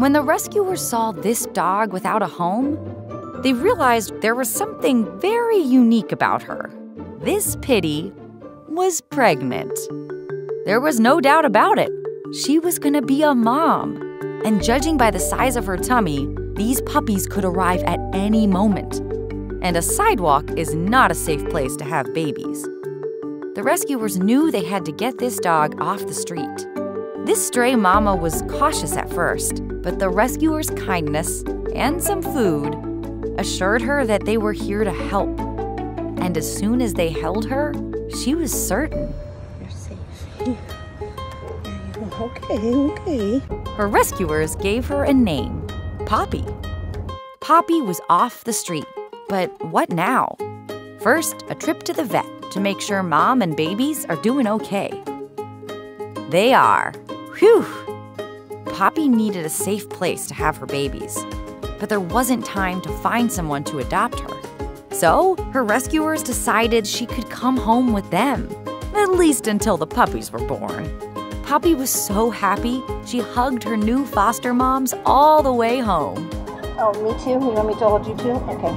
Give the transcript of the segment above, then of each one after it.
When the rescuers saw this dog without a home, they realized there was something very unique about her. This pitty was pregnant. There was no doubt about it. She was gonna be a mom. And judging by the size of her tummy, these puppies could arrive at any moment. And a sidewalk is not a safe place to have babies. The rescuers knew they had to get this dog off the street. This stray mama was cautious at first, but the rescuers' kindness and some food assured her that they were here to help. And as soon as they held her, she was certain. You're safe. Okay. Her rescuers gave her a name, Poppy. Poppy was off the street, but what now? First, a trip to the vet to make sure mom and babies are doing okay. They are. Whew! Poppy needed a safe place to have her babies, but there wasn't time to find someone to adopt her. So, her rescuers decided she could come home with them, at least until the puppies were born. Poppy was so happy, she hugged her new foster moms all the way home. Oh, me too? You want me to hold you too? Okay.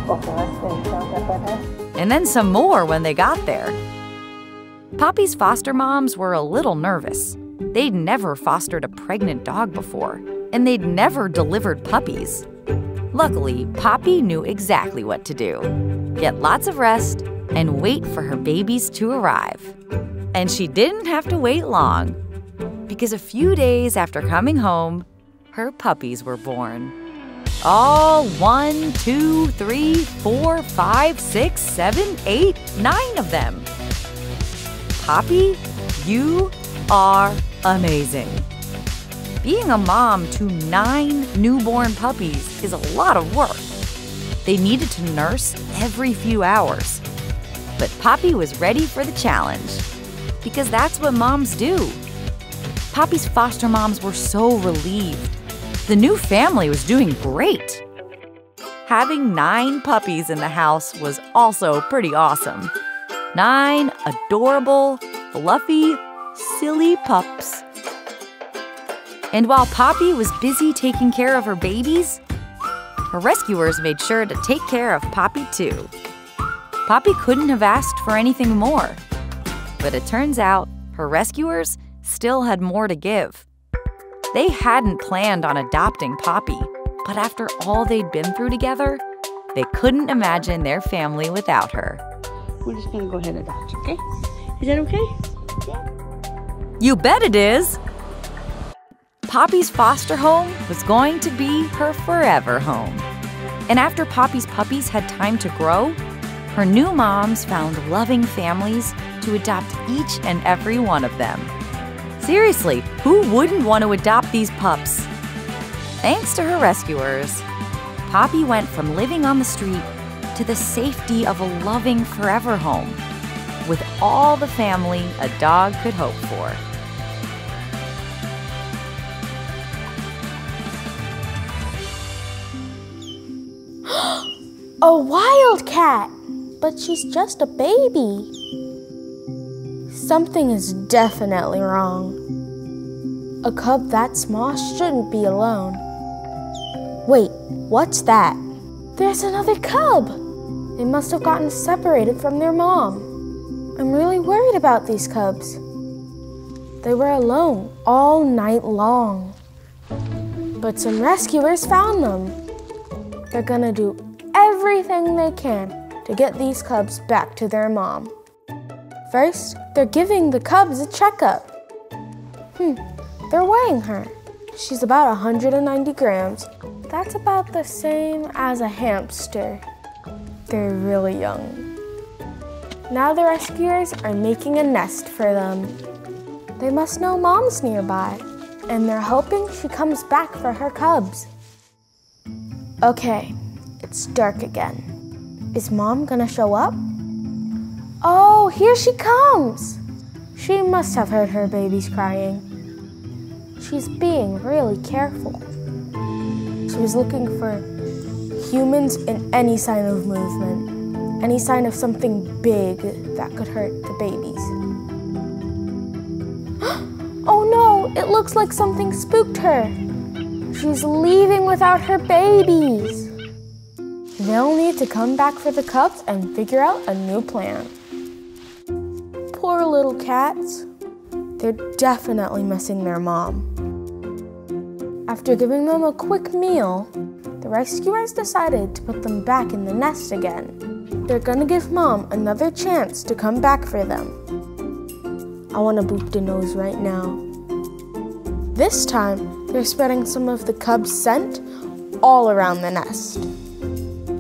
Both of us. There you go. And then some more when they got there. Poppy's foster moms were a little nervous. They'd never fostered a pregnant dog before, and they'd never delivered puppies. Luckily, Poppy knew exactly what to do. Get lots of rest and wait for her babies to arrive. And she didn't have to wait long, because a few days after coming home, her puppies were born. All 1, 2, 3, 4, 5, 6, 7, 8, 9 of them. Poppy, you are amazing. Being a mom to 9 newborn puppies is a lot of work. They needed to nurse every few hours. But Poppy was ready for the challenge, because that's what moms do. Poppy's foster moms were so relieved. The new family was doing great. Having 9 puppies in the house was also pretty awesome. 9 adorable, fluffy, silly pups. And while Poppy was busy taking care of her babies, her rescuers made sure to take care of Poppy too. Poppy couldn't have asked for anything more. But it turns out her rescuers still had more to give. They hadn't planned on adopting Poppy, but after all they'd been through together, they couldn't imagine their family without her. We're just gonna go ahead and adopt you, okay? Is that okay? Yeah. You bet it is! Poppy's foster home was going to be her forever home. And after Poppy's puppies had time to grow, her new moms found loving families to adopt each and every one of them. Seriously, who wouldn't want to adopt these pups? Thanks to her rescuers, Poppy went from living on the street to the safety of a loving forever home, with all the family a dog could hope for. A wildcat! But she's just a baby. Something is definitely wrong. A cub that small shouldn't be alone. Wait, what's that? There's another cub! They must have gotten separated from their mom. I'm really worried about these cubs. They were alone all night long. But some rescuers found them. They're gonna do everything they can to get these cubs back to their mom. First, they're giving the cubs a checkup. They're weighing her. She's about 190 grams. That's about the same as a hamster. They're really young. Now the rescuers are making a nest for them. They must know mom's nearby, and they're hoping she comes back for her cubs. Okay, it's dark again. Is mom gonna show up? Oh, here she comes! She must have heard her babies crying. She's being really careful. She was looking for humans in any sign of movement, any sign of something big that could hurt the babies. Oh no, it looks like something spooked her. She's leaving without her babies. They'll need to come back for the cubs and figure out a new plan. Poor little cats. They're definitely missing their mom. After giving them a quick meal, the rescuers decided to put them back in the nest again. They're gonna give Mom another chance to come back for them. I wanna boop the nose right now. This time, they're spreading some of the cubs' scent all around the nest.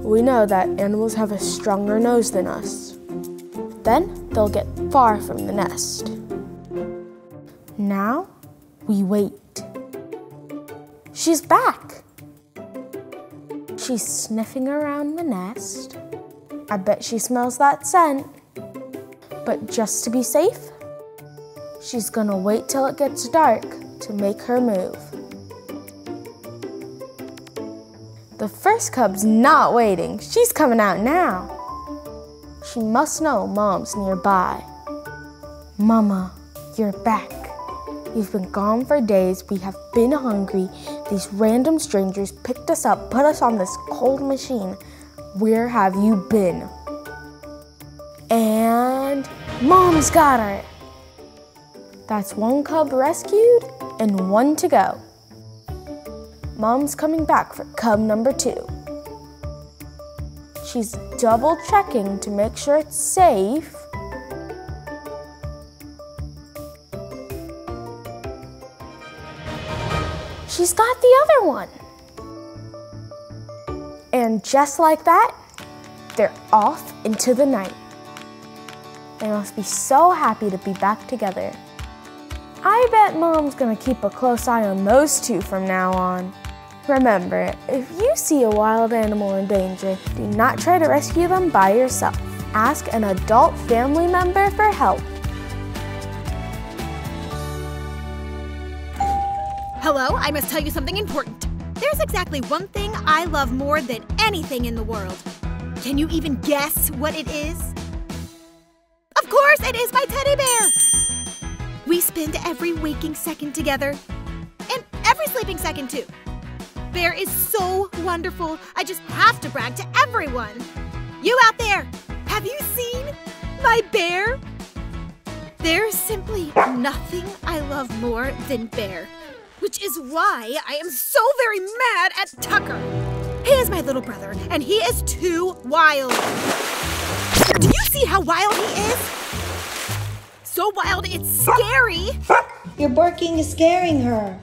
We know that animals have a stronger nose than us. Then they'll get far from the nest. Now, we wait. She's back. She's sniffing around the nest. I bet she smells that scent. But just to be safe, she's gonna wait till it gets dark to make her move. The first cub's not waiting. She's coming out now. She must know Mom's nearby. Mama, you're back. You've been gone for days. We have been hungry. These random strangers picked us up, put us on this cold machine. Where have you been? And Mom's got her. That's one cub rescued and one to go. Mom's coming back for cub number 2. She's double checking to make sure it's safe. She's got the other one. And just like that, they're off into the night. They must be so happy to be back together. I bet Mom's gonna keep a close eye on those two from now on. Remember, if you see a wild animal in danger, do not try to rescue them by yourself. Ask an adult family member for help. Hello, I must tell you something important. There's exactly one thing I love more than anything in the world. Can you even guess what it is? Of course, it is my teddy bear! We spend every waking second together, and every sleeping second too. Bear is so wonderful, I just have to brag to everyone. You out there, have you seen my bear? There's simply nothing I love more than Bear, which is why I am so very mad at Tucker. He is my little brother, and he is too wild. Do you see how wild he is? So wild, it's scary. Your barking is scaring her.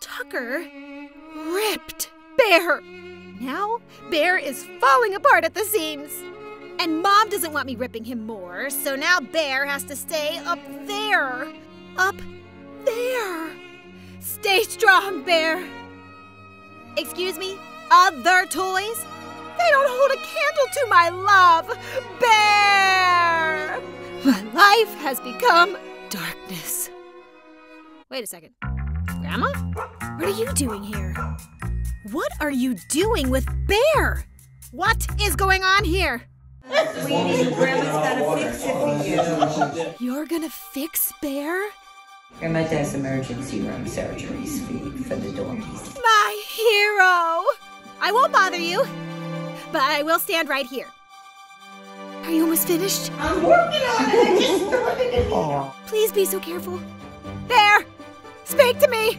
Tucker ripped Bear. Now, Bear is falling apart at the seams. And Mom doesn't want me ripping him more, so now Bear has to stay up there. Up there. Stay strong, Bear. Excuse me, other toys? They don't hold a candle to my love, Bear. My life has become darkness. Wait a second. Grandma? What are you doing here? What are you doing with Bear? What is going on here? Sweetie, Grandma's gotta fix it for you. You're gonna fix Bear? Grandma does emergency room surgeries for the doggies. My hero! I won't bother you, but I will stand right here. Are you almost finished? I'm working on it. I just started it. Please be so careful. Bear, speak to me.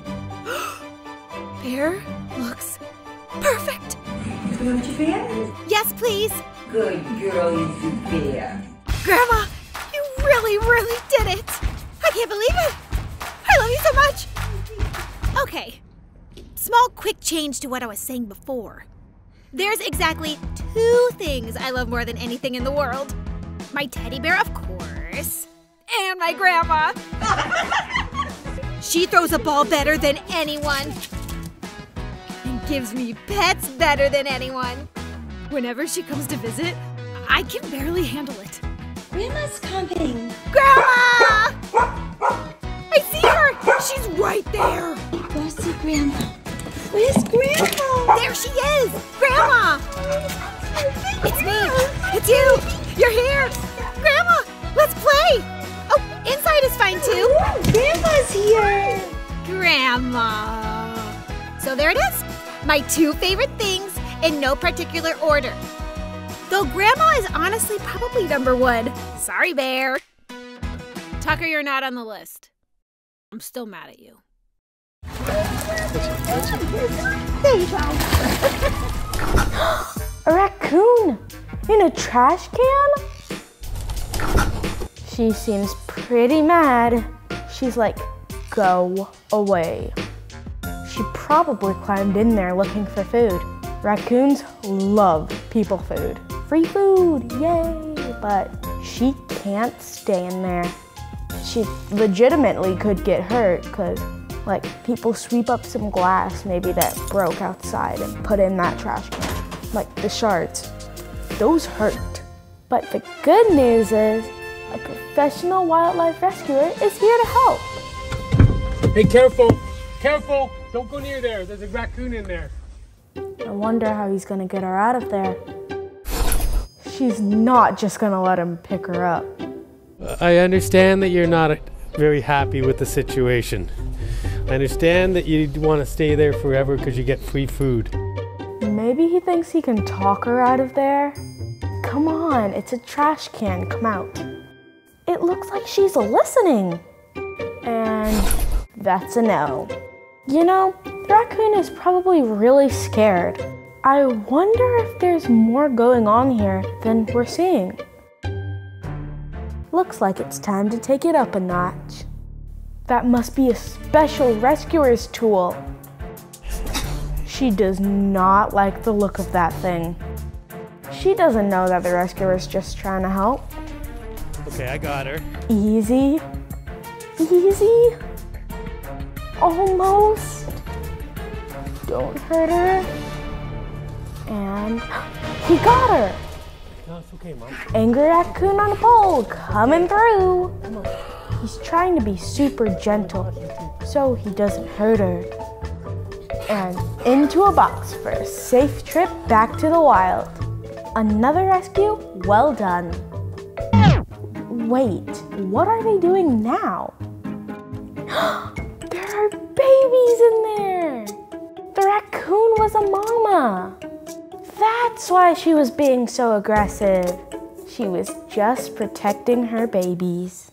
Bear looks perfect. You want your bear? Yes, please. Good girl, you bear. Grandma, you really, really did it. I can't believe it. I love you so much. Okay, small quick change to what I was saying before. There's exactly 2 things I love more than anything in the world. My teddy bear, of course, and my grandma. She throws a ball better than anyone and gives me pets better than anyone. Whenever she comes to visit, I can barely handle it. Grandma's coming. Grandma! I see her! She's right there! Go see Grandma. Where's Grandma? There she is! Grandma! It's me! It's you! You're here! Grandma! Let's play! Oh, inside is fine too! Grandma's here! Grandma! So there it is, my 2 favorite things in no particular order. Though Grandma is honestly probably number 1. Sorry, Bear. Tucker, you're not on the list. I'm still mad at you. There you go. A raccoon in a trash can? She seems pretty mad. She's like, go away. She probably climbed in there looking for food. Raccoons love people food. Free food, yay! But she can't stay in there. She legitimately could get hurt because, like, people sweep up some glass maybe that broke outside and put in that trash can. Like the shards. Those hurt. But the good news is a professional wildlife rescuer is here to help. Hey, careful! Careful! Don't go near there. There's a raccoon in there. I wonder how he's gonna get her out of there. She's not just gonna let him pick her up. I understand that you're not very happy with the situation. I understand that you want to stay there forever because you get free food. Maybe he thinks he can talk her out of there. Come on, it's a trash can, come out. It looks like she's listening. And that's a no. You know, the raccoon is probably really scared. I wonder if there's more going on here than we're seeing. Looks like it's time to take it up a notch. That must be a special rescuer's tool. She does not like the look of that thing. She doesn't know that the rescuer's just trying to help. Okay, I got her. Easy. Easy. Almost. Don't hurt her. And he got her. No, it's okay, Mom. Angry raccoon on a pole coming through. He's trying to be super gentle so he doesn't hurt her. And into a box for a safe trip back to the wild. Another rescue? Well done. Wait, what are they doing now? There are babies in there. The raccoon was a mama. That's why she was being so aggressive. She was just protecting her babies.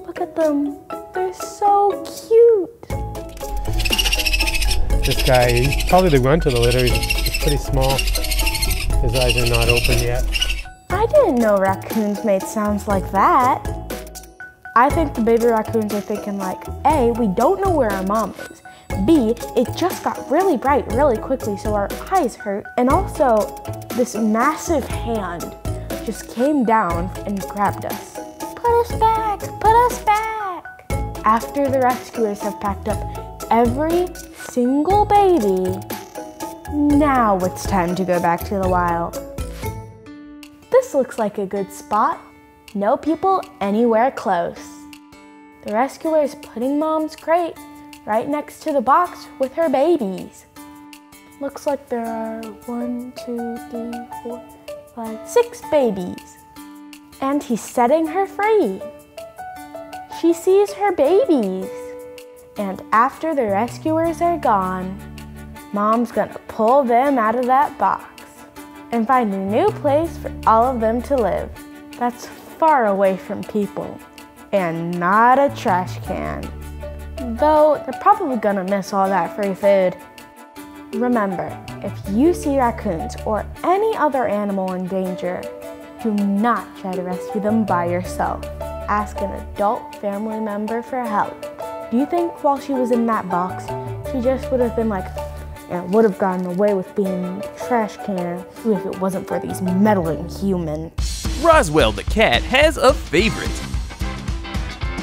Look at them. They're so cute. This guy, he's probably the runt of the litter. He's pretty small. His eyes are not open yet. I didn't know raccoons made sounds like that. I think the baby raccoons are thinking like, A, we don't know where our mom is. B, it just got really bright really quickly so our eyes hurt. And also, this massive hand just came down and grabbed us. Put us back, put us back. After the rescuers have packed up every single baby, now it's time to go back to the wild. This looks like a good spot. No people anywhere close. The rescuer is putting Mom's crate right next to the box with her babies. Looks like there are 1, 2, 3, 4, 5, 6 babies. And he's setting her free. She sees her babies. And after the rescuers are gone, Mom's gonna pull them out of that box and find a new place for all of them to live. That's far away from people and not a trash can. Though they're probably gonna miss all that free food. Remember, if you see raccoons or any other animal in danger, do not try to rescue them by yourself. Ask an adult family member for help. Do you think while she was in that box, she just would have been like, and would have gotten away with being in the trash can if it wasn't for these meddling humans? Roswell the cat has a favorite.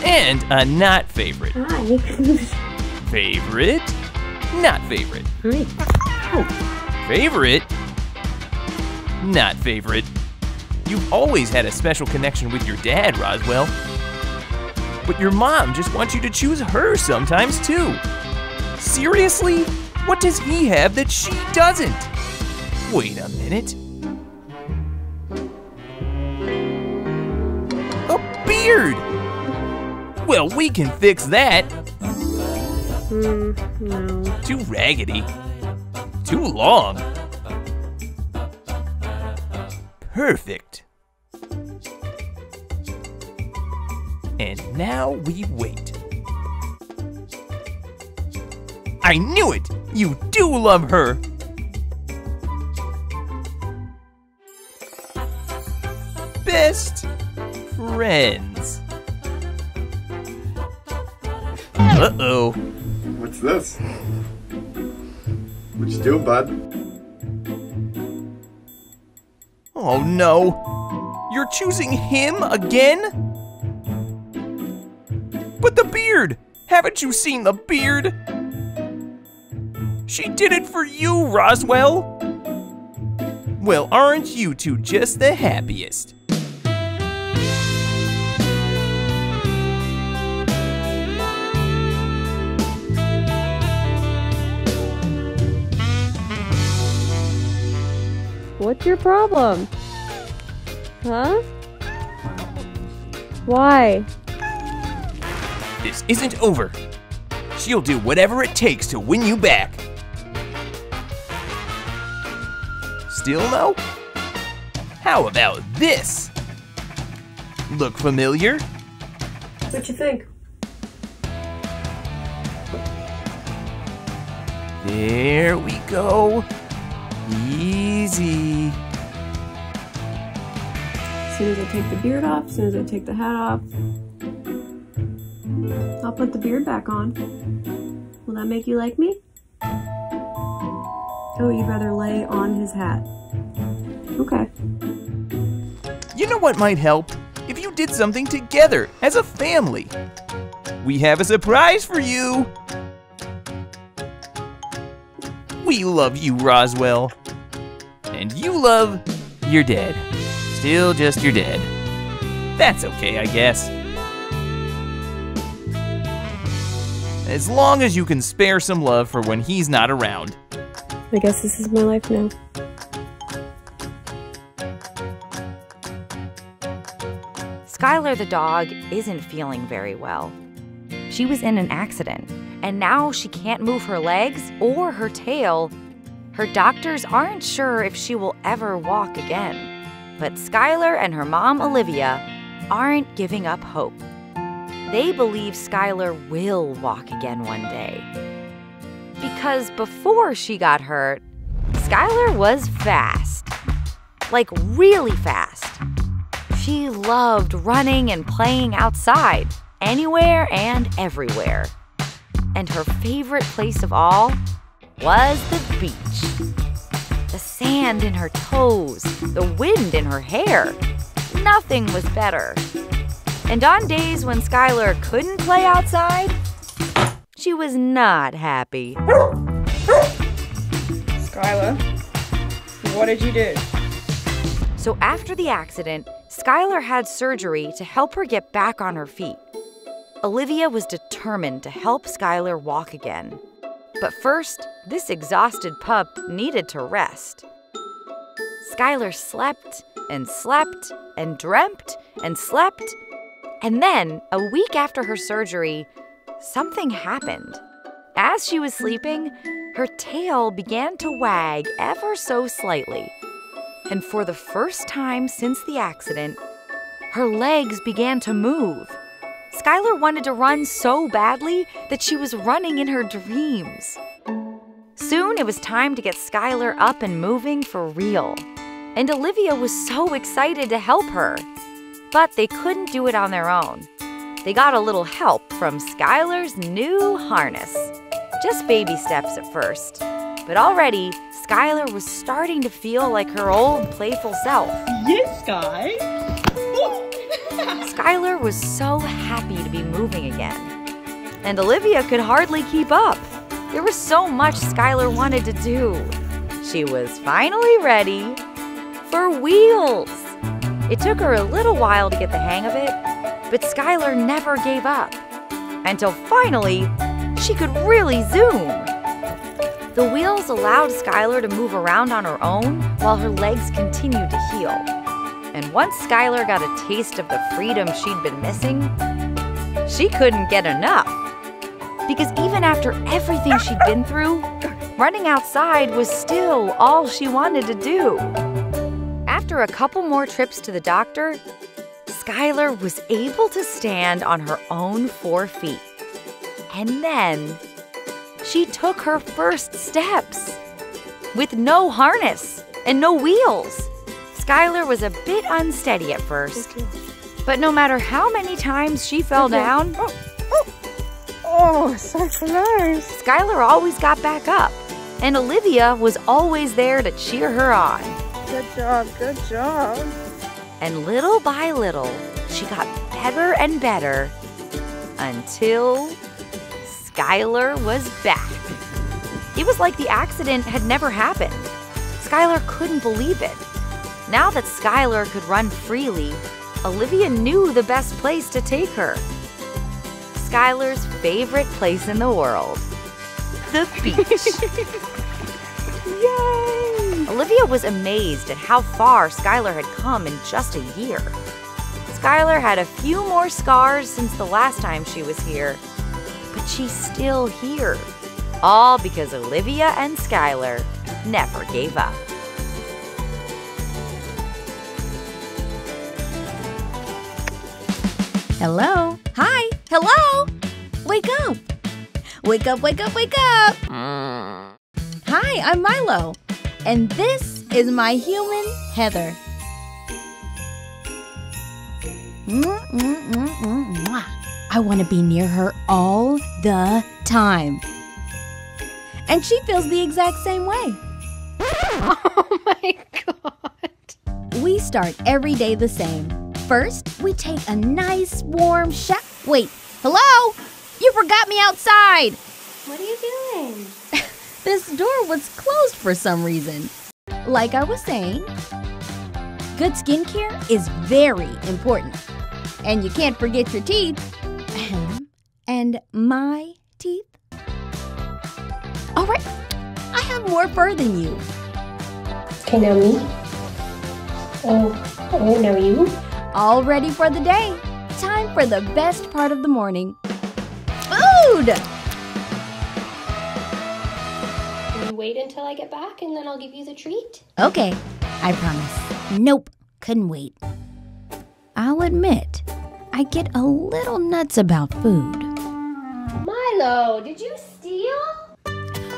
And a not favorite. Hi. Favorite, not favorite. Favorite, not favorite. You've always had a special connection with your dad, Roswell. But your mom just wants you to choose her sometimes too. Seriously? What does he have that she doesn't? Wait a minute. A beard! Well, we can fix that. No. Too raggedy. Too long. Perfect. And now we wait. I knew it! You do love her! Best friends. Uh-oh. What's this? What you doing, bud? Oh no. You're choosing him again? But the beard! Haven't you seen the beard? She did it for you, Roswell! Well, aren't you two just the happiest? What's your problem? Huh? Why? This isn't over. She'll do whatever it takes to win you back. Still no? How about this? Look familiar? What you think? There we go. Easy. As soon as I take the beard off, as soon as I take the hat off, I'll put the beard back on. Will that make you like me? Oh, you'd rather lay on his hat. Okay. You know what might help? If you did something together as a family. We have a surprise for you. We love you, Roswell. And you love your dad. Still just your dad. That's okay, I guess. As long as you can spare some love for when he's not around. I guess this is my life now. Skylar the dog isn't feeling very well. She was in an accident, and now she can't move her legs or her tail. Her doctors aren't sure if she will ever walk again. But Skylar and her mom, Olivia, aren't giving up hope. They believe Skylar will walk again one day. Because before she got hurt, Skylar was fast. Like really fast. She loved running and playing outside, anywhere and everywhere. And her favorite place of all was the beach. The sand in her toes, the wind in her hair. Nothing was better. And on days when Skylar couldn't play outside, she was not happy. Skylar, what did you do? So after the accident, Skylar had surgery to help her get back on her feet. Olivia was determined to help Skylar walk again. But first, this exhausted pup needed to rest. Skylar slept and slept and dreamt and slept. And then, a week after her surgery, something happened. As she was sleeping, her tail began to wag ever so slightly. And for the first time since the accident, her legs began to move. Skylar wanted to run so badly that she was running in her dreams. Soon it was time to get Skylar up and moving for real. And Olivia was so excited to help her. But they couldn't do it on their own. They got a little help from Skylar's new harness. Just baby steps at first. But already, Skylar was starting to feel like her old playful self. Yes, Sky. Skylar was so happy to be moving again. And Olivia could hardly keep up. There was so much Skylar wanted to do. She was finally ready for wheels. It took her a little while to get the hang of it, but Skylar never gave up. Until finally, she could really zoom. The wheels allowed Skylar to move around on her own while her legs continued to heal. And once Skylar got a taste of the freedom she'd been missing, she couldn't get enough. because even after everything she'd been through, running outside was still all she wanted to do. After a couple more trips to the doctor, Skylar was able to stand on her own 4 feet. And then she took her first steps with no harness and no wheels. Skylar was a bit unsteady at first, but no matter how many times she fell down, Oh, so close. Skylar always got back up, and Olivia was always there to cheer her on. Good job, good job. And little by little, she got better and better until Skylar was back. It was like the accident had never happened. Skylar couldn't believe it. Now that Skylar could run freely, Olivia knew the best place to take her. Skylar's favorite place in the world, the beach. Yay! Olivia was amazed at how far Skylar had come in just a year. Skylar had a few more scars since the last time she was here, but she's still here. All because Olivia and Skylar never gave up. Hello? Hi? Hello? Wake up! Wake up, wake up, wake up! Hi, I'm Milo, and this is my human, Heather. I want to be near her all the time. And she feels the exact same way. Oh my God. We start every day the same. First, we take a nice warm shower. Wait, hello? You forgot me outside. What are you doing? This door was closed for some reason. Like I was saying, good skincare is very important. And you can't forget your teeth. And my teeth. All right, I have more fur than you. Okay, now me. Oh, now you. All ready for the day. Time for the best part of the morning. Food! Can you wait until I get back and then I'll give you the treat? Okay, I promise. Nope, couldn't wait. I'll admit, I get a little nuts about food. Milo, did you steal?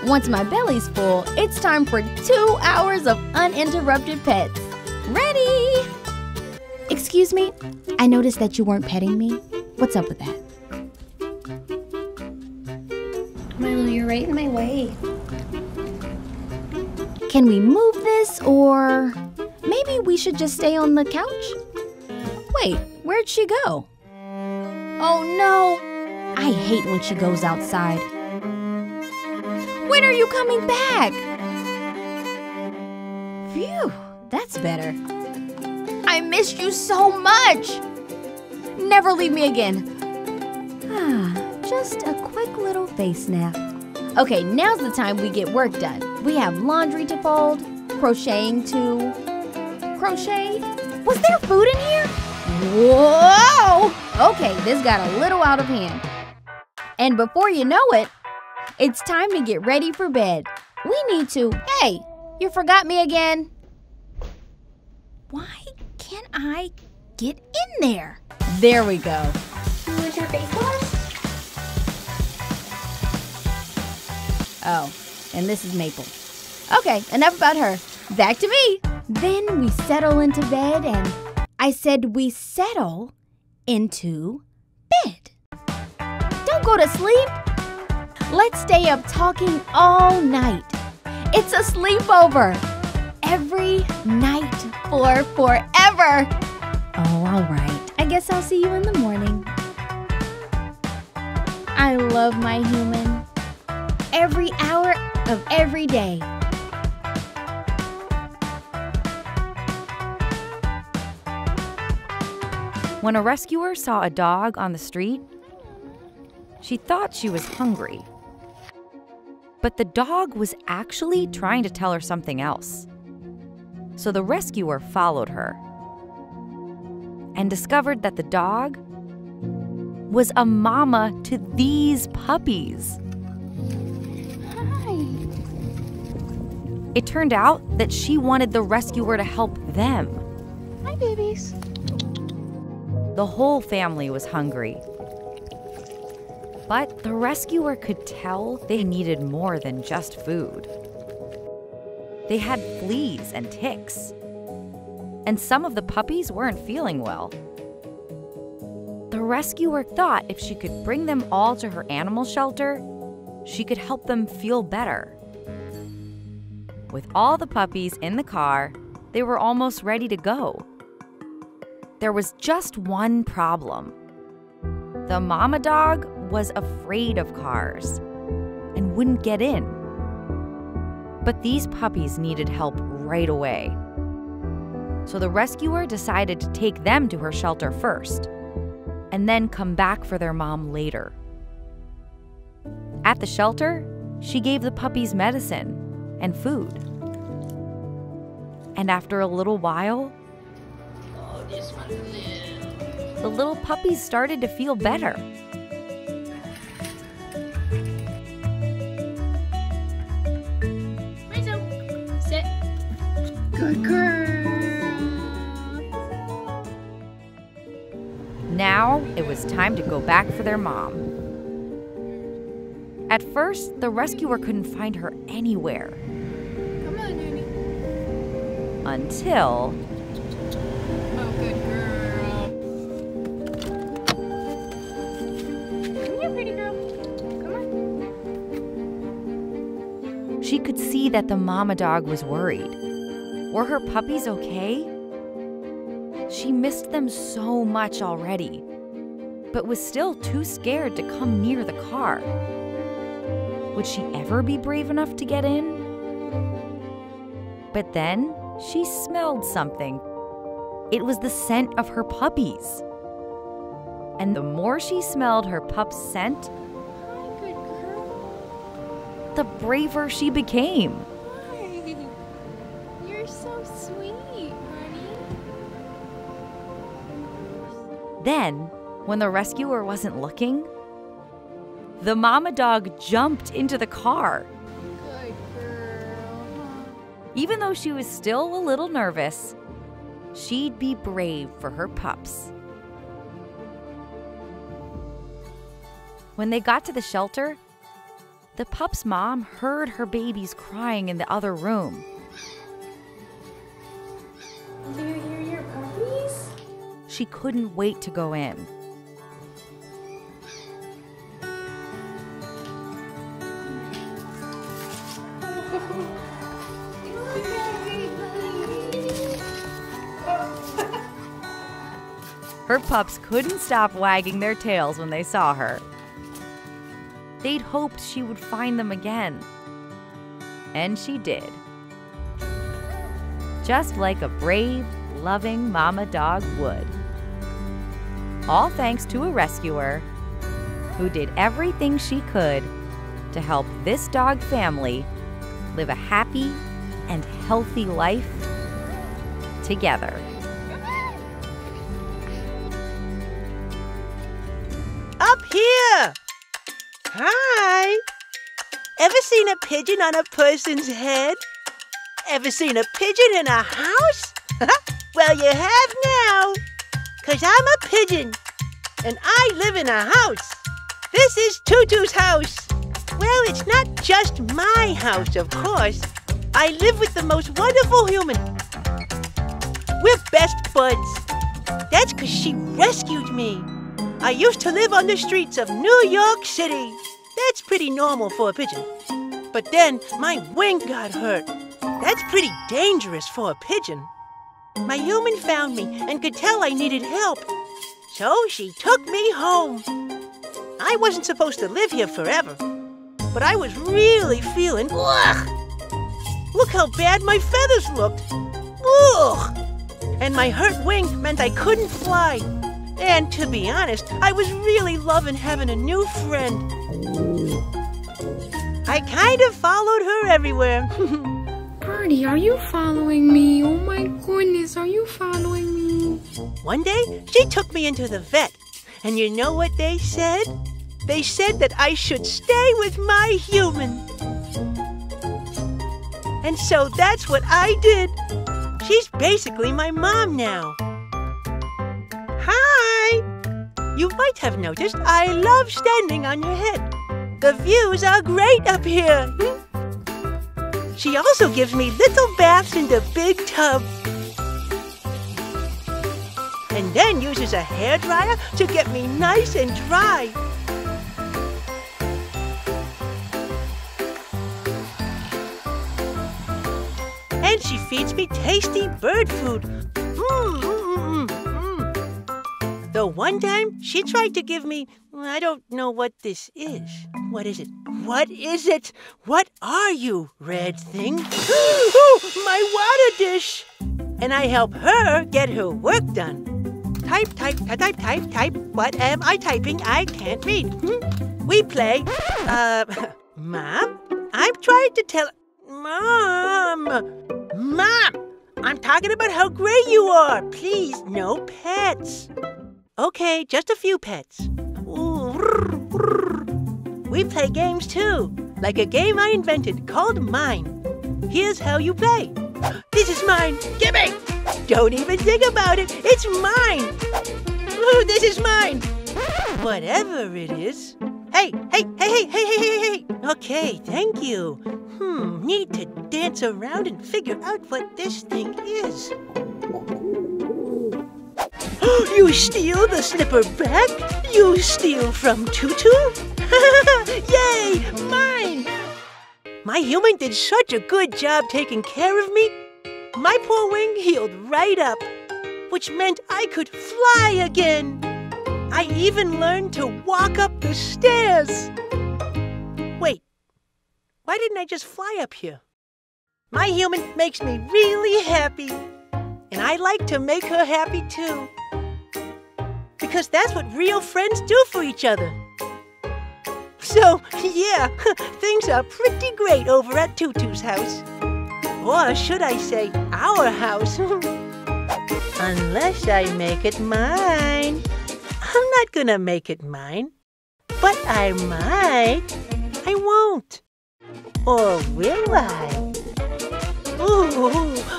Once my belly's full, it's time for 2 hours of uninterrupted pets. Ready? Excuse me, I noticed that you weren't petting me. What's up with that? Milo, you're right in my way. Can we move this, or maybe we should just stay on the couch? Wait, where'd she go? Oh no, I hate when she goes outside. When are you coming back? Phew, that's better. I missed you so much. Never leave me again. Just a quick little face nap. Okay, now's the time we get work done. We have laundry to fold, crocheting to... Crochet? Was there food in here? Whoa! Okay, this got a little out of hand. And before you know it, it's time to get ready for bed. We need to... Hey, you forgot me again. Why can't I get in there? There we go. You want your face wash? Oh, and this is Maple. Okay, enough about her. Back to me. Then we settle into bed, and I said we settle into bed. Don't go to sleep. Let's stay up talking all night. It's a sleepover. Every night for forever. Oh, all right. I guess I'll see you in the morning. I love my human. Every hour of every day. When a rescuer saw a dog on the street, she thought she was hungry. But the dog was actually trying to tell her something else. So the rescuer followed her and discovered that the dog was a mama to these puppies. Hi. It turned out that she wanted the rescuer to help them. Hi, babies. The whole family was hungry. But the rescuer could tell they needed more than just food. They had fleas and ticks. And some of the puppies weren't feeling well. The rescuer thought if she could bring them all to her animal shelter, she could help them feel better. With all the puppies in the car, they were almost ready to go. There was just one problem. The mama dog was afraid of cars and wouldn't get in. But these puppies needed help right away. So the rescuer decided to take them to her shelter first, and then come back for their mom later. At the shelter, she gave the puppies medicine and food. And after a little while, the little puppies started to feel better. Rizzo, sit. Good girl. Now it was time to go back for their mom. At first, the rescuer couldn't find her anywhere. Come on, Nuni. Until... Oh, good girl. Come here, pretty girl. Come on. she could see that the mama dog was worried. Were her puppies okay? She missed them so much already, but was still too scared to come near the car. Would she ever be brave enough to get in? But then she smelled something. It was the scent of her puppies. And the more she smelled her pup's scent, Hi, good girl. the braver she became. Hi. You're so sweet, honey. Then, when the rescuer wasn't looking, the mama dog jumped into the car. Good girl. Even though she was still a little nervous, she'd be brave for her pups. When they got to the shelter, the pup's mom heard her babies crying in the other room. Do you hear your puppies? She couldn't wait to go in. Her pups couldn't stop wagging their tails when they saw her. They'd hoped she would find them again. And she did. Just like a brave, loving mama dog would. All thanks to a rescuer who did everything she could to help this dog family live a happy and healthy life together. Up here! Hi! Ever seen a pigeon on a person's head? Ever seen a pigeon in a house? Well, you have now. 'Cause I'm a pigeon, and I live in a house. This is Tutu's house. Well, it's not just my house, of course. I live with the most wonderful human. We're best buds. That's 'cause she rescued me. I used to live on the streets of New York City. That's pretty normal for a pigeon. But then my wing got hurt. That's pretty dangerous for a pigeon. My human found me and could tell I needed help. So she took me home. I wasn't supposed to live here forever, but I was really feeling, ugh! Look how bad my feathers looked. Ugh! And my hurt wing meant I couldn't fly. And to be honest, I was really loving having a new friend. I kind of followed her everywhere. Birdie, are you following me? Oh my goodness, are you following me? One day, she took me into the vet. And you know what they said? They said that I should stay with my human. And so that's what I did. She's basically my mom now. Hi! You might have noticed I love standing on your head. The views are great up here. She also gives me little baths in the big tub. And then uses a hairdryer to get me nice and dry. And she feeds me tasty bird food. Though one time she tried to give me, I don't know what this is. What is it? What is it? What are you, red thing? My water dish! And I help her get her work done. Type, type, type, type, type. What am I typing? I can't read. We play, Mom? I'm trying to tell... Mom! I'm talking about how great you are. Please, no pets. Okay, just a few pets. We play games too, like a game I invented called Mine. Here's how you play. This is mine. Gimme! Don't even think about it. It's mine. Ooh, this is mine. Whatever it is. Hey. Okay, thank you. Need to dance around and figure out what this thing is. You steal the slipper back? You steal from Tutu? Yay! Mine! My human did such a good job taking care of me. My poor wing healed right up, which meant I could fly again. I even learned to walk up the stairs. Wait, why didn't I just fly up here? My human makes me really happy, and I like to make her happy too. Because that's what real friends do for each other. So, yeah, things are pretty great over at Tutu's house. Or should I say, our house. Unless I make it mine. I'm not gonna make it mine. But I might. I won't. Or will I? Ooh,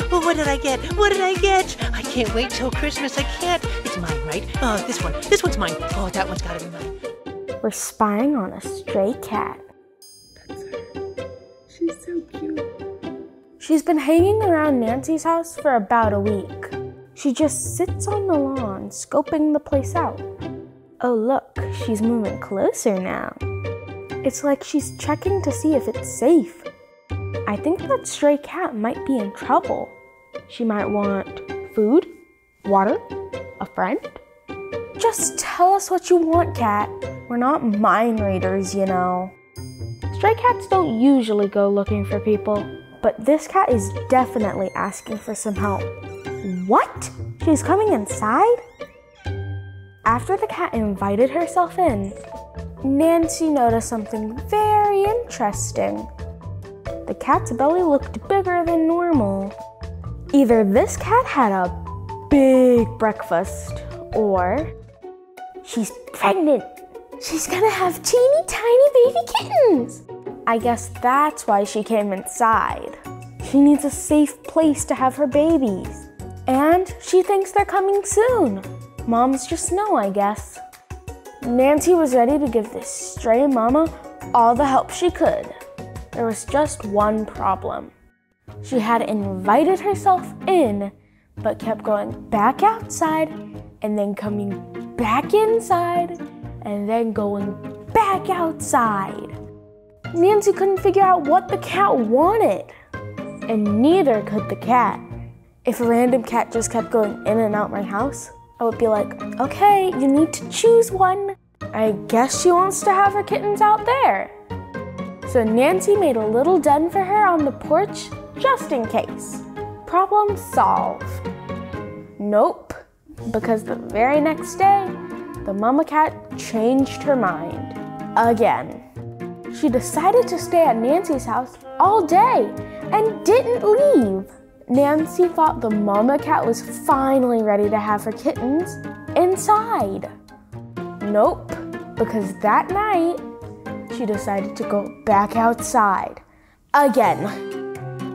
what did I get? What did I get? I can't wait till Christmas. I can't. It's mine, right? Oh, this one. This one's mine. Oh, that one's gotta be mine. We're spying on a stray cat. That's her. She's so cute. She's been hanging around Nancy's house for about a week. She just sits on the lawn, scoping the place out. Oh look, she's moving closer now. It's like she's checking to see if it's safe. I think that stray cat might be in trouble. She might want food, water, a friend. Just tell us what you want, cat. We're not mind readers, you know. Stray cats don't usually go looking for people, but this cat is definitely asking for some help. What? She's coming inside? After the cat invited herself in, Nancy noticed something very interesting. The cat's belly looked bigger than normal. Either this cat had a big breakfast, or she's pregnant. She's gonna have teeny tiny baby kittens. I guess that's why she came inside. She needs a safe place to have her babies. And she thinks they're coming soon. Moms just know, I guess. Nancy was ready to give this stray mama all the help she could. There was just one problem. She had invited herself in, but kept going back outside and then coming back inside and then going back outside. Nancy couldn't figure out what the cat wanted, and neither could the cat. If a random cat just kept going in and out my house, I would be like, okay, you need to choose one. I guess she wants to have her kittens out there. So Nancy made a little den for her on the porch, just in case. Problem solved. Nope, because the very next day, the mama cat changed her mind. Again. She decided to stay at Nancy's house all day and didn't leave. Nancy thought the mama cat was finally ready to have her kittens inside. Nope, because that night, she decided to go back outside. Again.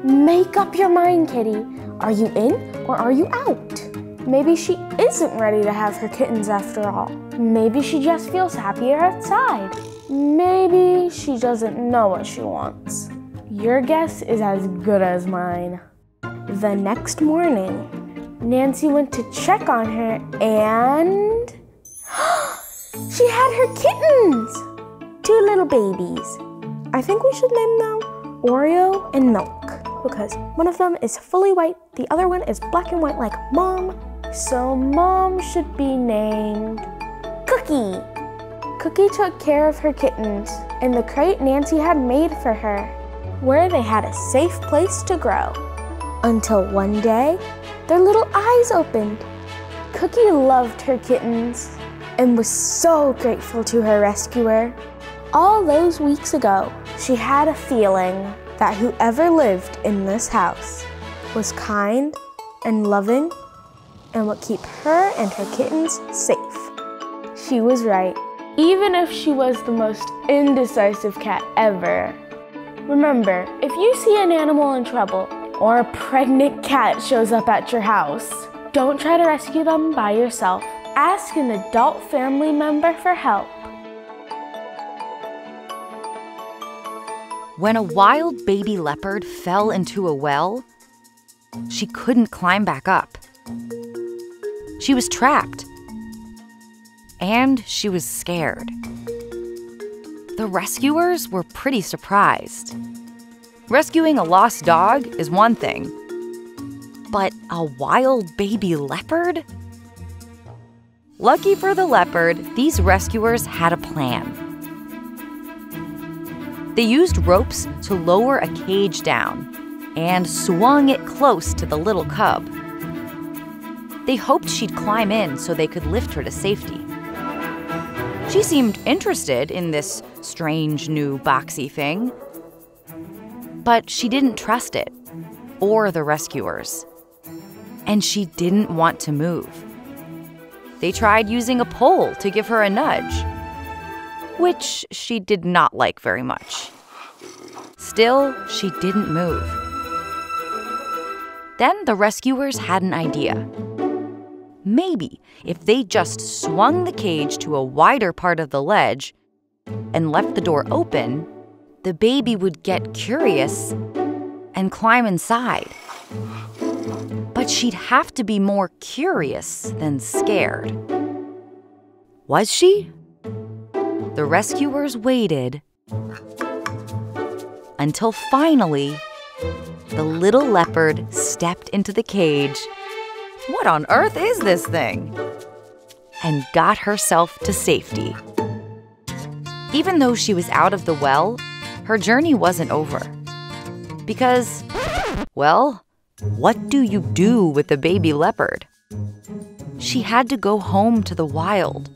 Make up your mind, kitty. Are you in or are you out? Maybe she isn't ready to have her kittens after all. Maybe she just feels happier outside. Maybe she doesn't know what she wants. Your guess is as good as mine. The next morning, Nancy went to check on her and she had her kittens! 2 little babies. I think we should name them Oreo and Milk, because one of them is fully white, the other one is black and white like Mom. So Mom should be named Cookie. Cookie took care of her kittens in the crate Nancy had made for her, where they had a safe place to grow. Until one day, their little eyes opened. Cookie loved her kittens and was so grateful to her rescuer. All those weeks ago, she had a feeling that whoever lived in this house was kind and loving and would keep her and her kittens safe. She was right, even if she was the most indecisive cat ever. Remember, if you see an animal in trouble or a pregnant cat shows up at your house, don't try to rescue them by yourself. Ask an adult family member for help. When a wild baby leopard fell into a well, she couldn't climb back up. She was trapped. And she was scared. The rescuers were pretty surprised. Rescuing a lost dog is one thing, but a wild baby leopard? Lucky for the leopard, these rescuers had a plan. They used ropes to lower a cage down and swung it close to the little cub. They hoped she'd climb in so they could lift her to safety. She seemed interested in this strange new boxy thing, but she didn't trust it or the rescuers, and she didn't want to move. They tried using a pole to give her a nudge, which she did not like very much. Still, she didn't move. Then the rescuers had an idea. Maybe if they just swung the cage to a wider part of the ledge and left the door open, the baby would get curious and climb inside. But she'd have to be more curious than scared. Was she? The rescuers waited until finally the little leopard stepped into the cage. What on earth is this thing? And got herself to safety. Even though she was out of the well, her journey wasn't over. Because, well, what do you do with a baby leopard? She had to go home to the wild,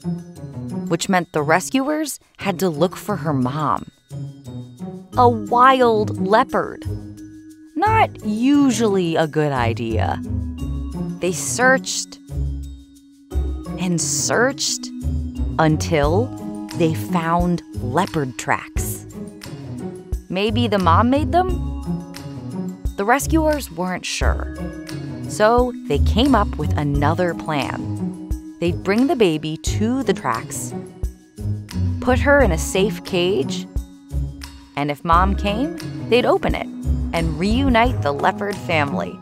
which meant the rescuers had to look for her mom. A wild leopard. Not usually a good idea. They searched and searched until they found leopard tracks. Maybe the mom made them? The rescuers weren't sure. So they came up with another plan. They'd bring the baby to the tracks, put her in a safe cage, and if Mom came, they'd open it and reunite the leopard family.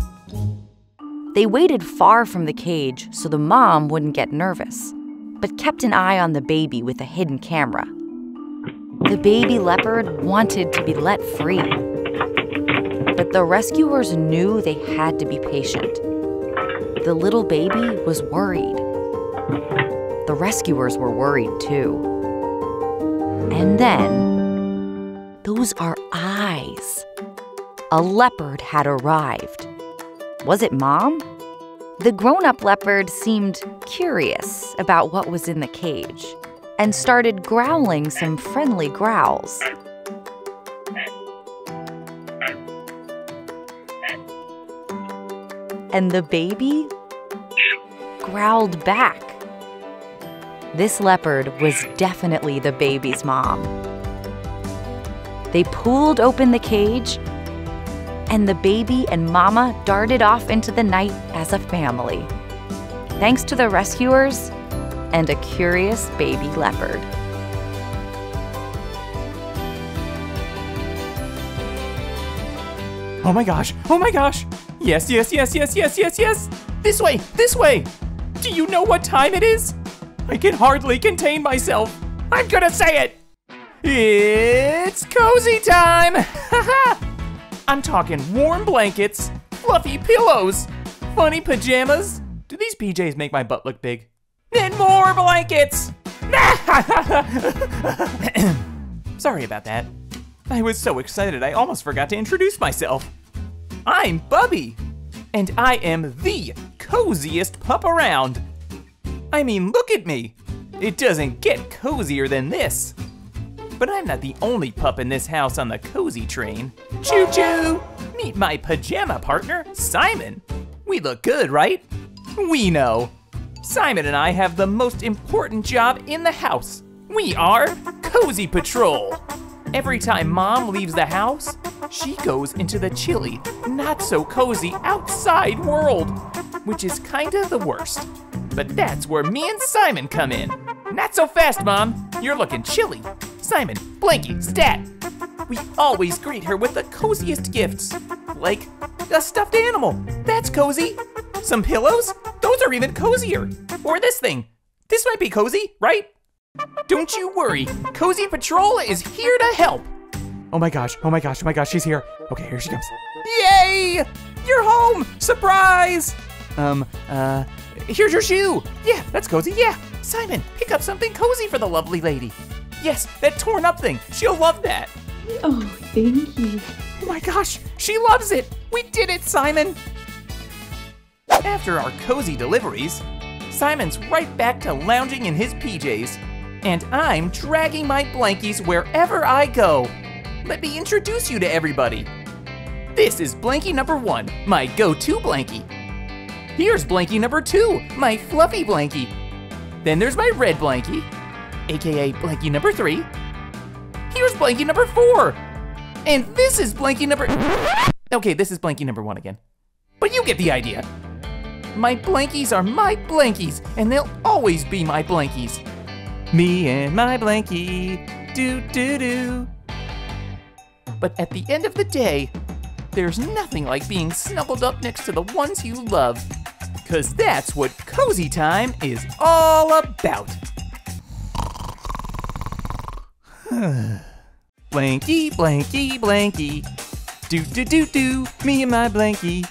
They waited far from the cage so the mom wouldn't get nervous, but kept an eye on the baby with a hidden camera. The baby leopard wanted to be let free, but the rescuers knew they had to be patient. The little baby was worried. The rescuers were worried too. And then, those are eyes. A leopard had arrived. Was it Mom? The grown-up leopard seemed curious about what was in the cage and started growling some friendly growls. And the baby growled back. this leopard was definitely the baby's mom. They pulled open the cage, and the baby and mama darted off into the night as a family, thanks to the rescuers and a curious baby leopard. Oh my gosh, oh my gosh. Yes, yes, yes, yes, yes, yes, yes. This way, this way. Do you know what time it is? I can hardly contain myself. I'm gonna say it. It's cozy time. I'm talking warm blankets, fluffy pillows, funny pajamas. Do these PJs make my butt look big? And more blankets. Sorry about that. I was so excited I almost forgot to introduce myself. I'm Bubby, and I am the coziest pup around. I mean, look at me. It doesn't get cozier than this. But I'm not the only pup in this house on the cozy train. Choo-choo! Meet my pajama partner, Simon. We look good, right? We know. Simon and I have the most important job in the house. We are Cozy Patrol. Every time Mom leaves the house, she goes into the chilly, not so cozy outside world, which is kinda the worst. But that's where me and Simon come in. Not so fast, Mom. You're looking chilly. Simon, Blanky, Stat. We always greet her with the coziest gifts, like a stuffed animal. That's cozy. Some pillows? Those are even cozier. Or this thing. This might be cozy, right? Don't you worry, Cozy Patrol is here to help. Oh my gosh, oh my gosh, oh my gosh, she's here. Okay, here she comes. Yay! You're home! Surprise! Here's your shoe. Yeah, that's cozy, yeah. Simon, pick up something cozy for the lovely lady. Yes, that torn up thing. She'll love that. Oh, thank you. Oh my gosh, she loves it. We did it, Simon. After our cozy deliveries, Simon's right back to lounging in his PJs, and I'm dragging my blankies wherever I go. Let me introduce you to everybody. This is blankie number 1, my go-to blankie. Here's blankie number 2, my fluffy blankie. Then there's my red blankie, aka blankie number 3. Here's blankie number 4. And this is blankie number... Okay, this is blankie number 1 again. But you get the idea. My blankies are my blankies, and they'll always be my blankies. Me and my blankie, do-do-do. But at the end of the day, there's nothing like being snuggled up next to the ones you love, 'cause that's what cozy time is all about. Blanky, blanky, blanky, do-do-do-do, me and my blankie.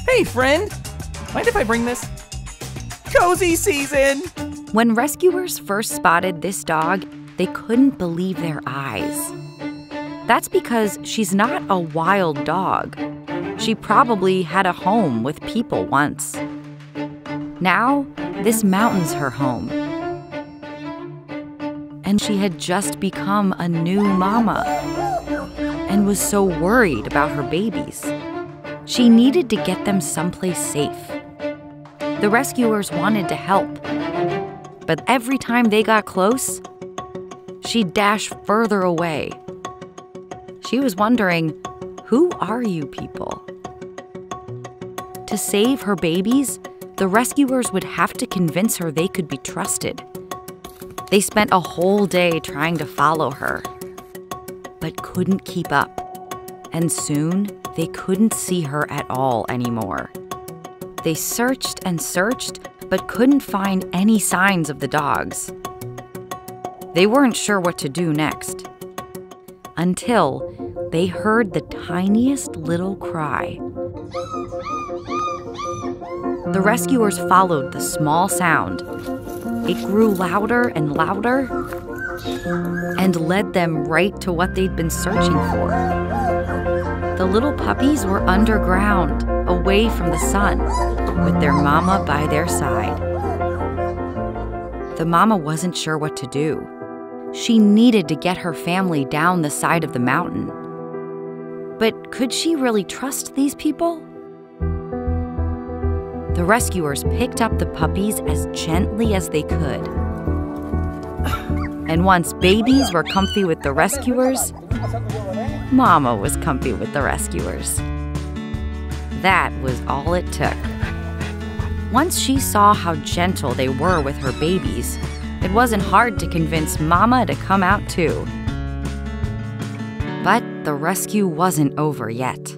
Hey friend, mind if I bring this? Cozy season! When rescuers first spotted this dog, they couldn't believe their eyes. That's because she's not a wild dog. She probably had a home with people once. Now, this mountain's her home. And she had just become a new mama and was so worried about her babies. She needed to get them someplace safe. The rescuers wanted to help, but every time they got close, she'd dash further away. She was wondering, who are you people? To save her babies, the rescuers would have to convince her they could be trusted. They spent a whole day trying to follow her, but couldn't keep up. And soon, they couldn't see her at all anymore. They searched and searched, but couldn't find any signs of the dogs. They weren't sure what to do next, until they heard the tiniest little cry. The rescuers followed the small sound. It grew louder and louder and led them right to what they'd been searching for. The little puppies were underground, away from the sun, with their mama by their side. The mama wasn't sure what to do. She needed to get her family down the side of the mountain. But could she really trust these people? The rescuers picked up the puppies as gently as they could. And once babies were comfy with the rescuers, Mama was comfy with the rescuers. That was all it took. Once she saw how gentle they were with her babies, it wasn't hard to convince Mama to come out too. But the rescue wasn't over yet.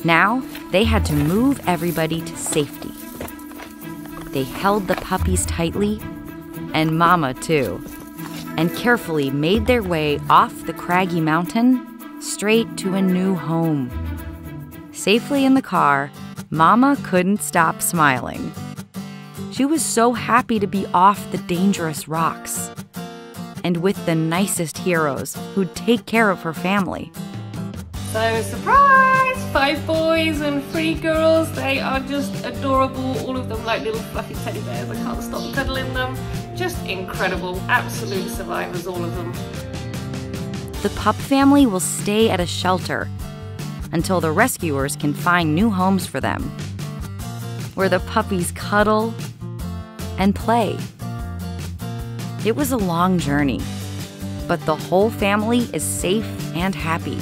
Now, they had to move everybody to safety. They held the puppies tightly, and Mama too, and carefully made their way off the craggy mountain straight to a new home. Safely in the car, Mama couldn't stop smiling. She was so happy to be off the dangerous rocks and with the nicest heroes who'd take care of her family. So, surprise! 5 boys and 3 girls. They are just adorable. All of them like little fluffy teddy bears. I can't stop cuddling them. Just incredible. Absolute survivors, all of them. The pup family will stay at a shelter until the rescuers can find new homes for them, where the puppies cuddle and play. It was a long journey, but the whole family is safe and happy.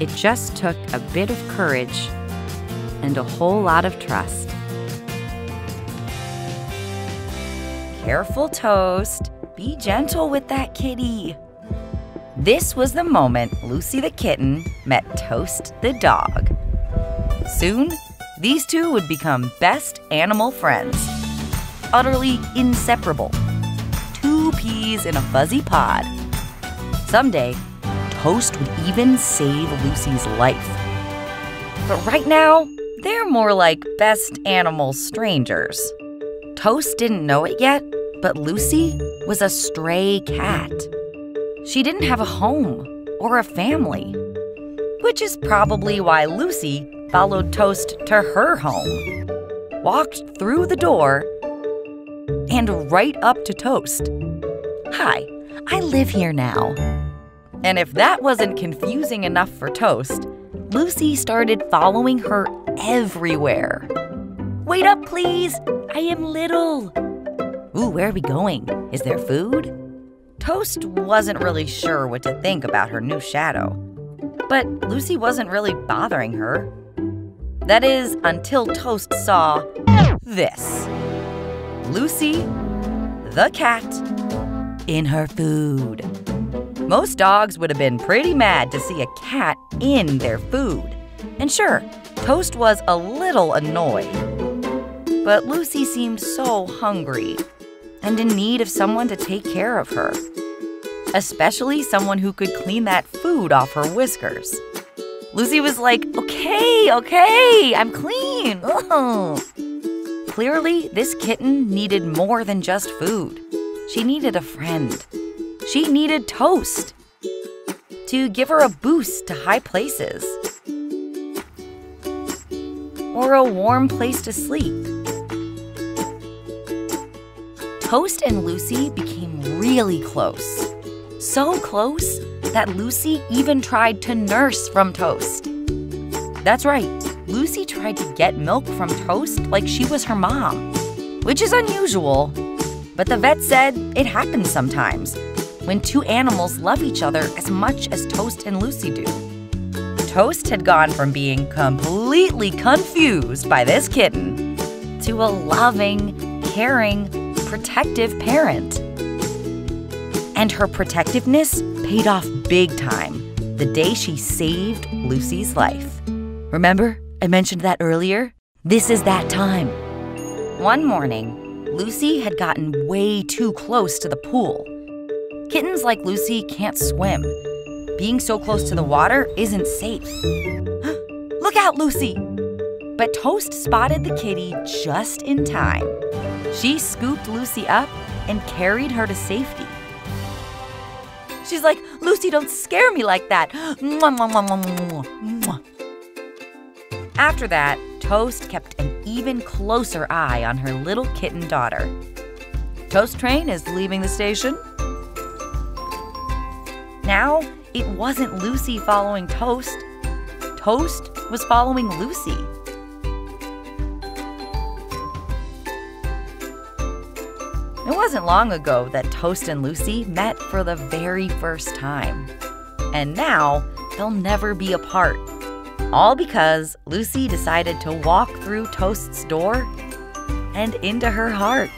It just took a bit of courage and a whole lot of trust. Careful, Toast. Be gentle with that kitty. This was the moment Lucy the kitten met Toast the dog. Soon, these two would become best animal friends. Utterly inseparable. 2 peas in a fuzzy pod. Someday, Toast would even save Lucy's life. But right now, they're more like best animal strangers. Toast didn't know it yet, but Lucy was a stray cat. She didn't have a home or a family, which is probably why Lucy followed Toast to her home, walked through the door, and right up to Toast. "Hi, I live here now." And if that wasn't confusing enough for Toast, Lucy started following her everywhere. "Wait up, please. I am little." "Ooh, where are we going? Is there food?" Toast wasn't really sure what to think about her new shadow. But Lucy wasn't really bothering her. That is, until Toast saw this. Lucy, the cat, in her food. Most dogs would have been pretty mad to see a cat in their food. And sure, Toast was a little annoyed. But Lucy seemed so hungry and in need of someone to take care of her. Especially someone who could clean that food off her whiskers. Lucy was like, okay, I'm clean. Ugh. Clearly, this kitten needed more than just food. She needed a friend. She needed Toast to give her a boost to high places or a warm place to sleep. Toast and Lucy became really close. So close that Lucy even tried to nurse from Toast. That's right, Lucy tried to get milk from Toast like she was her mom, which is unusual. But the vet said it happens sometimes when 2 animals love each other as much as Toast and Lucy do. Toast had gone from being completely confused by this kitten to a loving, caring, protective parent. And her protectiveness paid off big time the day she saved Lucy's life. Remember, I mentioned that earlier? This is that time. One morning, Lucy had gotten way too close to the pool. Kittens like Lucy can't swim. Being so close to the water isn't safe. Look out, Lucy! But Toast spotted the kitty just in time. She scooped Lucy up and carried her to safety. She's like, "Lucy, don't scare me like that." After that, Toast kept an even closer eye on her little kitten daughter. Toast train is leaving the station. Now, it wasn't Lucy following Toast. Toast was following Lucy. It wasn't long ago that Toast and Lucy met for the very first time. And now they'll never be apart. All because Lucy decided to walk through Toast's door and into her heart.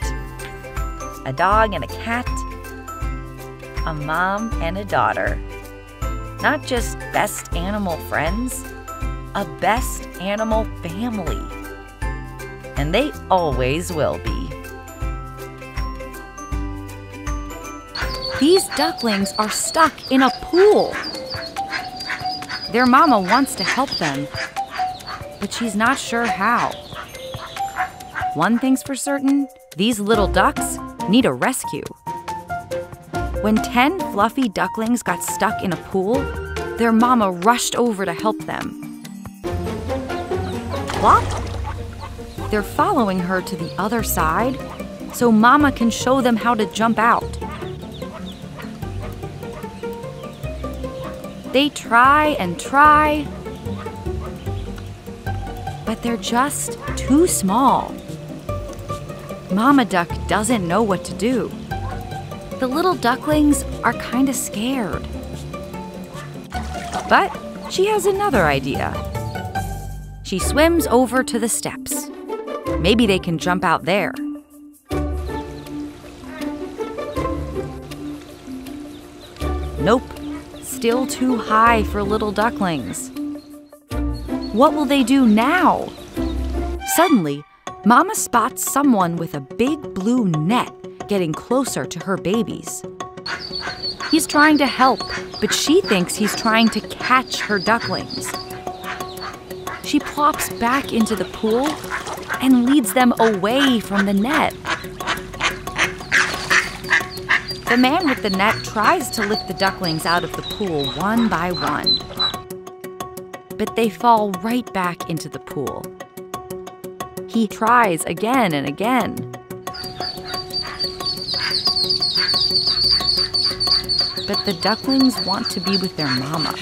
A dog and a cat, a mom and a daughter. Not just best animal friends, a best animal family. And they always will be. These ducklings are stuck in a pool. Their mama wants to help them, but she's not sure how. One thing's for certain, these little ducks need a rescue. When 10 fluffy ducklings got stuck in a pool, their mama rushed over to help them. Plop! They're following her to the other side so mama can show them how to jump out. They try and try, but they're just too small. Mama Duck doesn't know what to do. The little ducklings are kind of scared. But she has another idea. She swims over to the steps. Maybe they can jump out there. Nope. Still too high for little ducklings. What will they do now? Suddenly, Mama spots someone with a big blue net getting closer to her babies. He's trying to help, but she thinks he's trying to catch her ducklings. She plops back into the pool and leads them away from the net. The man with the net tries to lift the ducklings out of the pool one by one. But they fall right back into the pool. He tries again and again. But the ducklings want to be with their mama.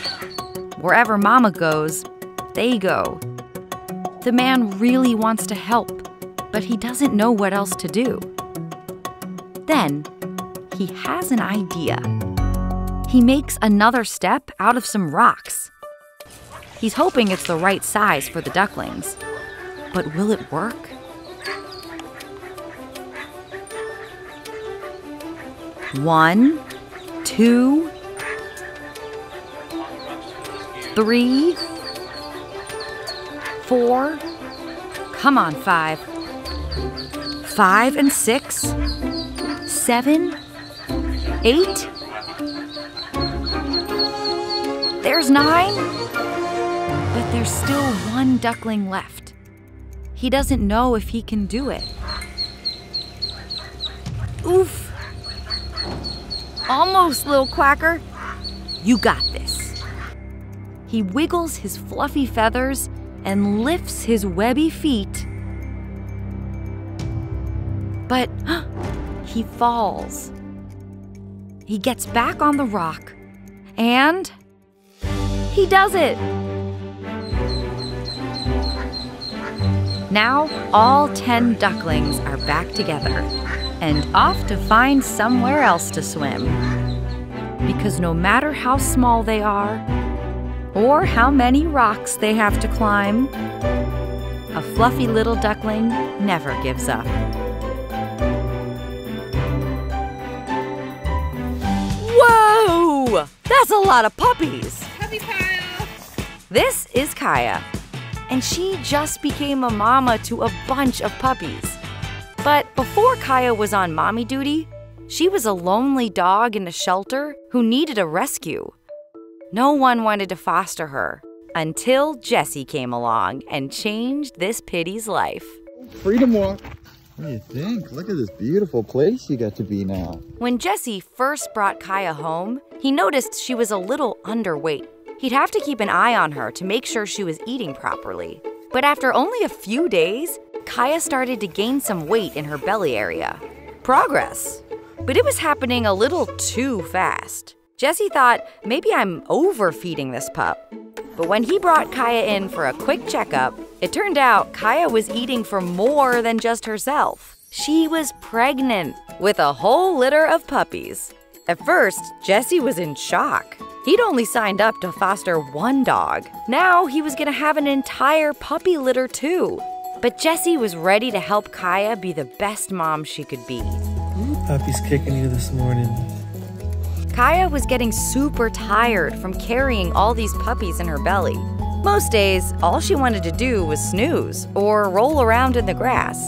Wherever mama goes, they go. The man really wants to help, but he doesn't know what else to do. Then, he has an idea. He makes another step out of some rocks. He's hoping it's the right size for the ducklings. But will it work? One, 2, 3, 4. Come on, 5. 5 and 6. 7. 8. There's 9. But there's still one duckling left. He doesn't know if he can do it. Oof. Almost, little quacker. You got this. He wiggles his fluffy feathers and lifts his webby feet. But he falls. He gets back on the rock, and he does it. Now, all 10 ducklings are back together and off to find somewhere else to swim. Because no matter how small they are, or how many rocks they have to climb, a fluffy little duckling never gives up. Whoa! That's a lot of puppies! Puppy pile! This is Kaya, and she just became a mama to a bunch of puppies. But before Kaya was on mommy duty, she was a lonely dog in a shelter who needed a rescue. No one wanted to foster her until Jessie came along and changed this pittie's life. Freedom walk. What do you think? Look at this beautiful place you got to be now. When Jessie first brought Kaya home, he noticed she was a little underweight. He'd have to keep an eye on her to make sure she was eating properly. But after only a few days, Kaya started to gain some weight in her belly area. Progress. But it was happening a little too fast. Jessie thought, maybe I'm overfeeding this pup. But when he brought Kaya in for a quick checkup, it turned out Kaya was eating for more than just herself. She was pregnant with a whole litter of puppies. At first, Jesse was in shock. He'd only signed up to foster one dog. Now he was gonna have an entire puppy litter too. But Jessie was ready to help Kaya be the best mom she could be. Puppy's kicking you this morning. Kaya was getting super tired from carrying all these puppies in her belly. Most days, all she wanted to do was snooze or roll around in the grass.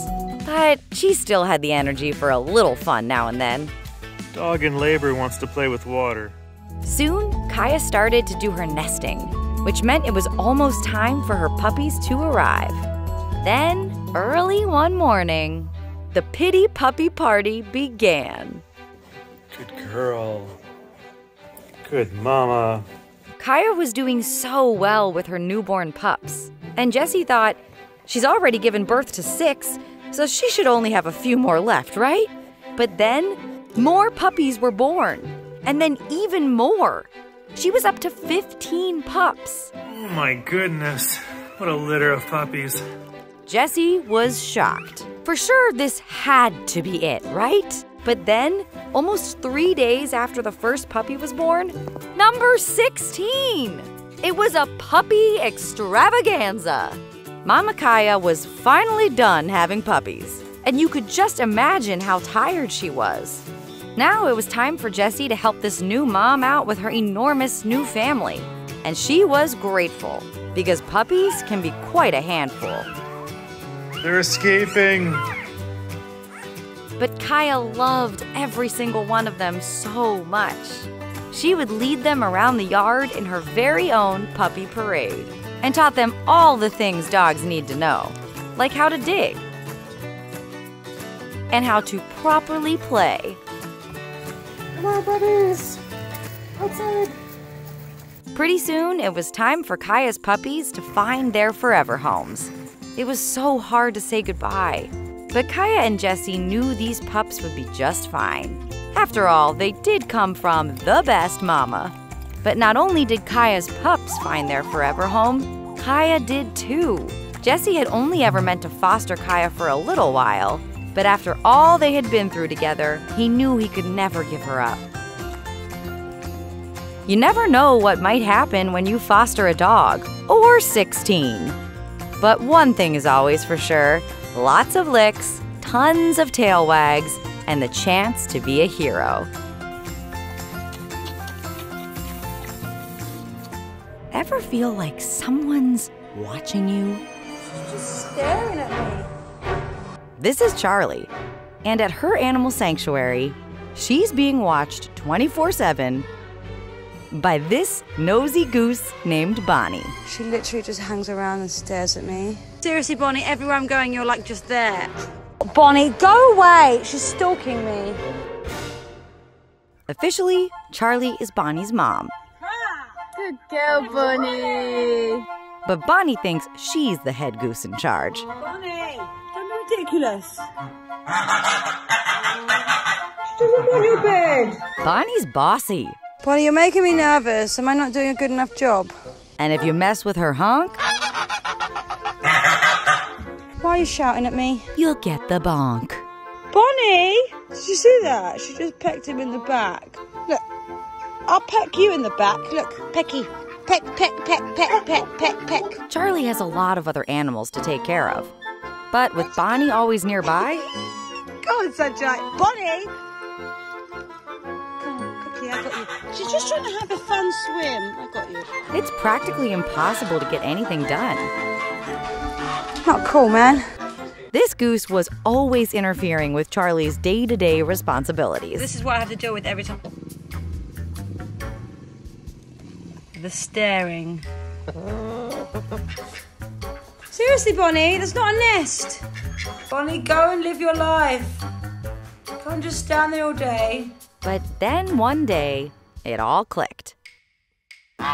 But she still had the energy for a little fun now and then. Dog in labor wants to play with water. Soon, Kaya started to do her nesting, which meant it was almost time for her puppies to arrive. Then, early one morning, the pity puppy party began. Good girl. Good mama. Kaya was doing so well with her newborn pups, and Jessie thought, she's already given birth to 6, so she should only have a few more left, right? But then, more puppies were born, and then even more. She was up to 15 pups. Oh my goodness, what a litter of puppies. Jessie was shocked. For sure, this had to be it, right? But then, almost 3 days after the first puppy was born, number 16! It was a puppy extravaganza. Mama Kaya was finally done having puppies, and you could just imagine how tired she was. Now it was time for Jessie to help this new mom out with her enormous new family, and she was grateful, because puppies can be quite a handful. They're escaping. But Kaya loved every single one of them so much. She would lead them around the yard in her very own puppy parade and taught them all the things dogs need to know, like how to dig and how to properly play. Come on, buddies. Outside. Pretty soon, it was time for Kaya's puppies to find their forever homes. It was so hard to say goodbye. But Kaya and Jessie knew these pups would be just fine. After all, they did come from the best mama. But not only did Kaya's pups find their forever home, Kaya did too. Jessie had only ever meant to foster Kaya for a little while, but after all they had been through together, he knew he could never give her up. You never know what might happen when you foster a dog, or 16. But one thing is always for sure. Lots of licks, tons of tail wags, and the chance to be a hero. Ever feel like someone's watching you? She's just staring at me. This is Charlie, and at her animal sanctuary, she's being watched 24/7 by this nosy goose named Bonnie. She literally just hangs around and stares at me. Seriously, Bonnie, everywhere I'm going, you're like just there. Bonnie, go away! She's stalking me. Officially, Charlie is Bonnie's mom. Good girl, Bonnie. But Bonnie thinks she's the head goose in charge. Bonnie, don't be ridiculous. She doesn't want your bed. Bonnie's bossy. Bonnie, you're making me nervous. Am I not doing a good enough job? And if you mess with her honk, why are you shouting at me? You'll get the bonk. Bonnie! Did you see that? She just pecked him in the back. Look, I'll peck you in the back. Look, pecky. Peck, peck, peck, peck, peck, peck, peck. Charlie has a lot of other animals to take care of. But with Bonnie always nearby... Go on, Sunshine. Bonnie! Come on, quickly, I got you. She's just trying to have a fun swim. I got you. It's practically impossible to get anything done. Not cool, man. This goose was always interfering with Charlie's day-to-day responsibilities. This is what I have to deal with every time. The staring. Seriously, Bonnie, that's not a nest. Bonnie, go and live your life. Can't just stand there all day. But then one day, it all clicked.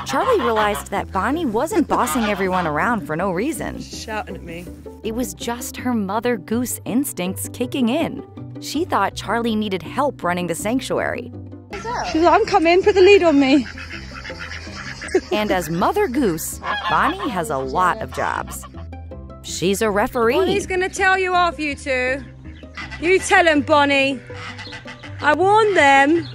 Charlie realized that Bonnie wasn't bossing everyone around for no reason. She's shouting at me. It was just her mother goose instincts kicking in. She thought Charlie needed help running the sanctuary. She's like, I'm coming, put the lead on me. And as mother goose, Bonnie has a lot of jobs. She's a referee. Bonnie's gonna tell you off, you two. You tell them, Bonnie. I warned them.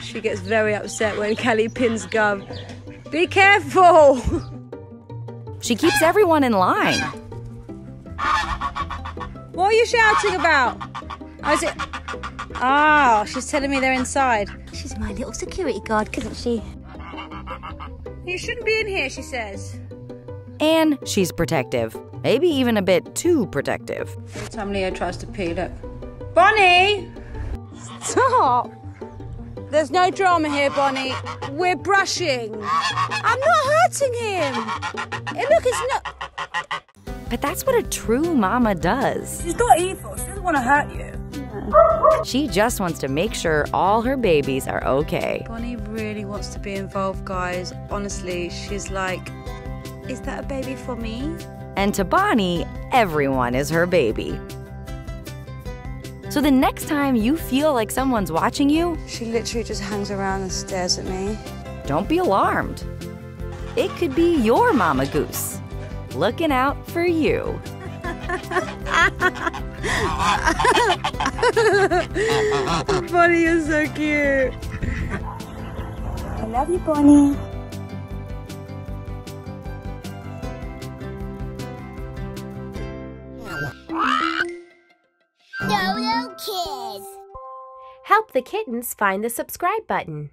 She gets very upset when Kelly pins Gov. Be careful. She keeps everyone in line. What are you shouting about? Oh, is it? Ah, she's telling me they're inside. She's my little security guard, isn't she? You shouldn't be in here, she says. And she's protective. Maybe even a bit too protective. Every time Leo tries to pee, look. Bonnie! Stop! There's no drama here, Bonnie. We're brushing. I'm not hurting him. Look, it's not... But that's what a true mama does. She's not evil. She doesn't want to hurt you. She just wants to make sure all her babies are okay. Bonnie really wants to be involved, guys. Honestly, she's like, is that a baby for me? And to Bonnie, everyone is her baby. So the next time you feel like someone's watching you, she literally just hangs around and stares at me. Don't be alarmed. It could be your mama goose, looking out for you. Bonnie, you're so cute. I love you, Bonnie. Dodo Kids. Help the kittens find the subscribe button.